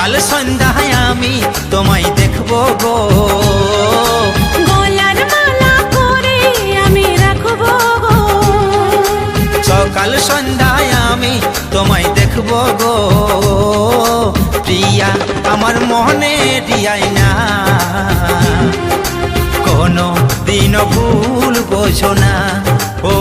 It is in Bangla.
সকাল সন্ধ্যায় আমি তোমায় দেখবো গো, গলার মালা করে আমি রাখবো গো। সকাল সন্ধ্যায় আমি তোমায় দেখবো গো, প্রিয়া আমার মনে দিয়াই না, কোনো দিন ভুল বোঝো না ও